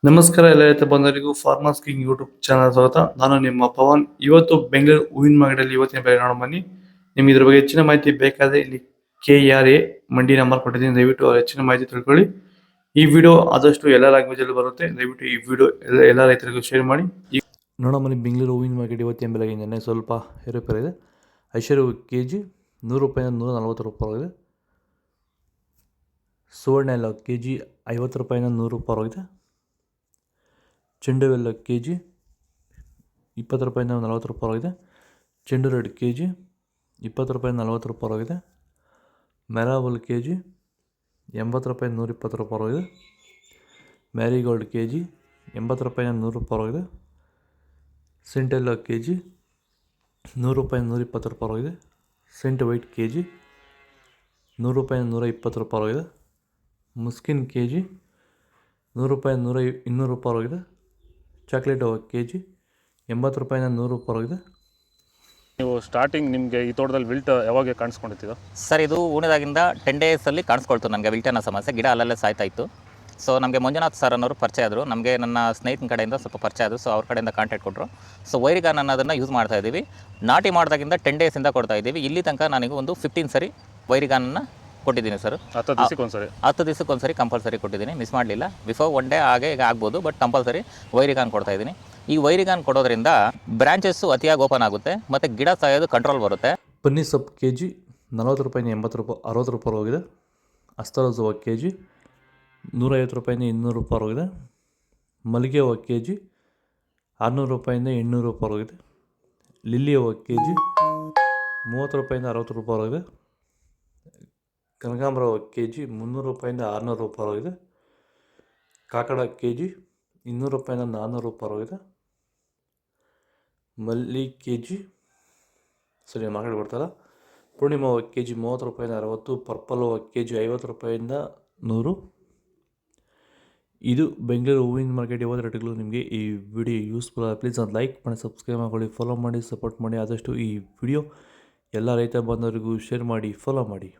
ನಮಸ್ಕಾರ ಎಲ್ಲ ರೈತ ಬಂಧುಗಳಿಗೂ ಫಾರ್ಮರ್ಸ್ ಕಿಂಗ್ ಯೂಟ್ಯೂಬ್ ಚಾನಲ್ ಸ್ವಾಗತ. ನಾನು ನಿಮ್ಮ ಪವನ್. ಇವತ್ತು ಬೆಂಗಳೂರು ಹೂವಿನ ಮಾರ್ಕೆಟಲ್ಲಿ ಇವತ್ತಿನ ಬೆಲೆ ನೋಡೋಣ ಬನ್ನಿ. ನಿಮ್ಗೆ ಇದ್ರ ಬಗ್ಗೆ ಹೆಚ್ಚಿನ ಮಾಹಿತಿ ಬೇಕಾದ್ರೆ ಇಲ್ಲಿ KRA ಮಂಡಿ ನಂಬರ್ ಕೊಟ್ಟಿದ್ದೀನಿ, ದಯವಿಟ್ಟು ಹೆಚ್ಚಿನ ಮಾಹಿತಿ ತಿಳ್ಕೊಳ್ಳಿ. ಈ ವಿಡಿಯೋ ಆದಷ್ಟು ಎಲ್ಲ ಲ್ಯಾಂಗ್ವೇಜ್ ಅಲ್ಲಿ ಬರುತ್ತೆ, ದಯವಿಟ್ಟು ಈ ವಿಡಿಯೋ ಎಲ್ಲ ರೈತರಿಗೂ ಶೇರ್ ಮಾಡಿ. ನೋಡೋಣ ಬನ್ನಿ, ಬೆಂಗಳೂರು ಹೂವಿನ ಮಾರ್ಕೆಟ್ ಇವತ್ತಿನ ಬೆಲೆಗೆ ನೆನ್ನೆ ಸ್ವಲ್ಪ ಏರುಪೇರು ಇದೆ. ಐಶ್ವರ್ಯ ಕೆಜಿ 100 ರೂಪಾಯಿಂದ 140 ರೂಪಾಯಿ. ಸುವರ್ಣ ಎಲ್ಲ ಕೆಜಿ 50 ರೂಪಾಯಿಂದ 100 ರೂಪಾಯಿ. ಚೆಂಡುವೆಲ್ಲ ಕೆ ಜಿ 20 ರೂಪಾಯಿಂದ 40 ರೂಪಾಯಿ. ಚೆಂಡು ರೆಡ್ ಕೆ ಜಿ 20 ರೂಪಾಯಿಂದ 40 ರೂಪಾಯಿ. ಮೆರಾಬಲ್ ಕೆ ಜಿ 80 ರೂಪಾಯಿಂದ 120 ರೂಪಾಯಿ. ಮ್ಯಾರಿಗೋಲ್ಡ್ ಕೆ ಜಿ 80 ರೂಪಾಯಿಂದ 100 ರೂಪಾಯಿ. ಸೆಂಟೆಲ್ಲ ಕೆ ಜಿ 100 ರೂಪಾಯಿಂದ 120 ರೂಪಾಯಿ. ಸೆಂಟ್ ವೈಟ್ ಕೆ ಜಿ 100 ರೂಪಾಯಿಂದ 120 ರೂಪಾಯಿ. ಮುಸ್ಕಿನ್ ಕೆ ಜಿ 100 ರೂಪಾಯಿಂದ 200 ರೂಪಾಯಿ. ಚಾಕ್ಲೇಟ್ ಕೆ ಜಿ 80 ರೂಪಾಯಿಂದ 100 ರೂಪಾಯಿ. ನೀವು ಸ್ಟಾರ್ಟಿಂಗ್ ನಿಮಗೆ ಈ ತೋಟದಲ್ಲಿ ವಿಲ್ಟ್ ಯಾವಾಗ ಕಾಣಿಸ್ಕೊಂಡಿದ್ದೀರಾ ಸರ್? ಇದು ಉಣಿದಾಗಿಂದ 10 ಡೇಸಲ್ಲಿ ಕಾಣಿಸ್ಕೊಳ್ತು ನನಗೆ ವಿಲ್ಟ್ ಅನ್ನೋ ಸಮಸ್ಯೆ. ಗಿಡ ಅಲ್ಲಲ್ಲೇ ಸಾಯ್ತಾ ಇತ್ತು. ಸೊ ನಮಗೆ ಮಂಜುನಾಥ್ ಸರ್ ಅನ್ನೋರು ಪರಿಚಯ ಆದರು, ನಮಗೆ ನನ್ನ ಸ್ನೇಹಿತನ ಕಡೆಯಿಂದ ಸ್ವಲ್ಪ ಪರಿಚಯ ಆದರು. ಸೊ ಅವ್ರ ಕಡೆಯಿಂದ ಕಾಂಟ್ಯಾಕ್ಟ್ ಕೊಟ್ಟರು. ಸೊ ವೈರಿಗಾನ್ ಅನ್ನೋದನ್ನು ಯೂಸ್ ಮಾಡ್ತಾ ಇದ್ದೀವಿ. ನಾಟಿ ಮಾಡಿದಾಗಿಂದ 10 ಡೇಸಿಂದ ಕೊಡ್ತಾ ಇದ್ದೀವಿ. ಇಲ್ಲಿ ತನಕ ನನಗೆ ಒಂದು 15 ಸರಿ ವೈರಿಗಾನನ್ನು ಕೊಟ್ಟಿದ್ದೀನಿ ಸರ್. 10 ದಿವಸಕ್ಕೊಂದ್ಸರಿ 10 ದಿವಸಕ್ಕೊಂದ್ಸರಿ ಕಂಪಲ್ಸರಿ ಕೊಟ್ಟಿದ್ದೀನಿ, ಮಿಸ್ ಮಾಡಲಿಲ್ಲ. ಬಿಫೋರ್ 1 ಡೇ ಹಾಗೆ ಈಗ ಆಗ್ಬೋದು, ಬಟ್ ಕಂಪಲ್ಸರಿ ವೈರಿಗಾನ್ ಕೊಡ್ತಾ ಇದ್ದೀನಿ. ಈ ವೈರಿಗಾನ್ ಕೊಡೋದ್ರಿಂದ ಬ್ರಾಂಚಸ್ಸು ಅತಿಯಾಗಿ ಓಪನ್ ಆಗುತ್ತೆ ಮತ್ತು ಗಿಡ ಸಾಯೋದು ಕಂಟ್ರೋಲ್ ಬರುತ್ತೆ. ಬನ್ನಿ ಸೊಪ್ಪು ಕೆ ಜಿ 40 ರೂಪಾಯಿಂದ 80 ರೂಪಾಯಿ 60 ರೂಪಾಯಿ ಹೋಗಿದೆ. ಅಸ್ತರೋಸ್ ಹೂವು ಕೆ ಜಿ 150 ರೂಪಾಯಿಂದ 200 ರೂಪಾಯಿ ಹೋಗಿದೆ. ಮಲ್ಲಿಗೆ ಹೂವು ಕೆ ಜಿ 600 ರೂಪಾಯಿಂದ 800 ರೂಪಾಯಿ ಹೋಗಿದೆ. ಲಿಲ್ಲಿ ಹೂವು ಕೆ ಜಿ 30 ರೂಪಾಯಿಂದ 60 ರೂಪಾಯಿ ಹೋಗಿದೆ. ಕನಕಾಂಬರ ಹೂವು ಕೆ ಜಿ 300 ರೂಪಾಯಿಂದ 600 ರೂಪಾಯಿ ಹೋಗಿದೆ. ಕಾಕಡ ಕೆ ಜಿ 200 ರೂಪಾಯಿಂದ 400 ರೂಪಾಯಿ ಹೋಗಿದೆ. ಮಲ್ಲಿ ಕೆ ಜಿ ಸರಿ ಮಾರ್ಕೆಟ್ ಕೊಡ್ತಾರ. ಪೂರ್ಣಿಮಾ ಹೂವು ಕೆ ಜಿ 30 ರೂಪಾಯಿಂದ 60. ಪರ್ಪಲ್ ಹೂವು ಕೆ ಜಿ 50 ರೂಪಾಯಿಂದ 100. ಇದು ಬೆಂಗಳೂರು ಹೂವಿನ ಮಾರ್ಕೆಟ್ ಇವತ್ತು ರೇಟ್ಗಳು. ನಿಮಗೆ ಈ ವಿಡಿಯೋ ಯೂಸ್ಫುಲ್ ಆಗಿ ಪ್ಲೀಸ್ ಒಂದು ಲೈಕ್ ಮಾಡಿ, ಸಬ್ಸ್ಕ್ರೈಬ್ ಮಾಡ್ಕೊಳ್ಳಿ, ಫಾಲೋ ಮಾಡಿ, ಸಪೋರ್ಟ್ ಮಾಡಿ. ಆದಷ್ಟು ಈ ವಿಡಿಯೋ ಎಲ್ಲ ರೈತ ಬಂದವರಿಗೂ ಶೇರ್ ಮಾಡಿ, ಫಾಲೋ ಮಾಡಿ.